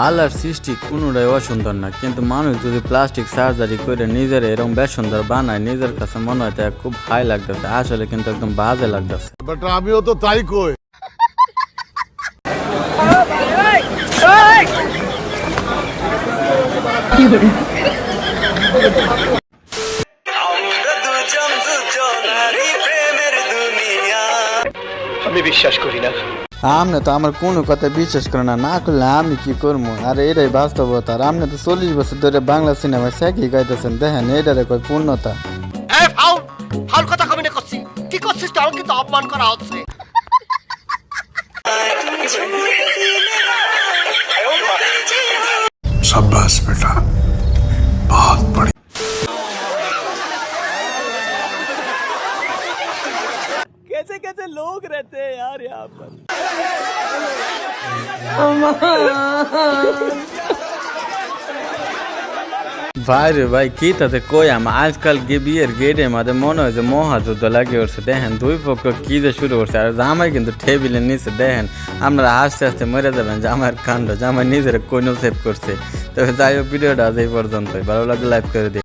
আল্লাহর সৃষ্টি কোনোটাই অসুন্দর না, কিন্তু মানুষ যদি প্লাস্টিক সার্জারি করে নিজের এরকম বেসুন্দর বানায়, নিজের কাছে মনে হয় তা খুব হাই লাগতেছে, আসলে কিন্তু একদম বাজে লাগতেছে। বাট আমিও তো তাই কই। আমি বিশ্বাস করি না। আপনি তো আমার কোনো কথা বিশ্বাস করে না, না করলে আমি কি করবো? আর এটাই বাস্তবতা। আর আপনি তো 40 বছর ধরে বাংলা সিনেমায় স্যাকি গাইতেছেন, দেখেন এটারে কয় পূর্ণতা। ফাউল কথা কমিনে করছি, কি করছিস তুই? আমাকে তো অপমান করা হচ্ছে। शाबाश बेटा, बहुत बड़ी। कैसे कैसे लोग रहते हैं यार यहाँ पर। ভাই রে ভাই, কি তাতে কই আজকাল বিয়ের গেটের মধ্যে মনে হয় যে মহাযুদ্ধ লাগিয়ে উঠছে। দেখেন দুই পক্ষ কি যে শুরু করছে, আর জামাই কিন্তু টেবিলের নিচে। দেখেন আপনারা আস্তে আস্তে মরে যাবেন জামাইয়ের কাণ্ড। জামাই নিজের কোন সেভ করছে। তবে যাই হোক, ভিডিওটা আজ এই পর্যন্তই। ভালো লাগলে লাইক করে দিই।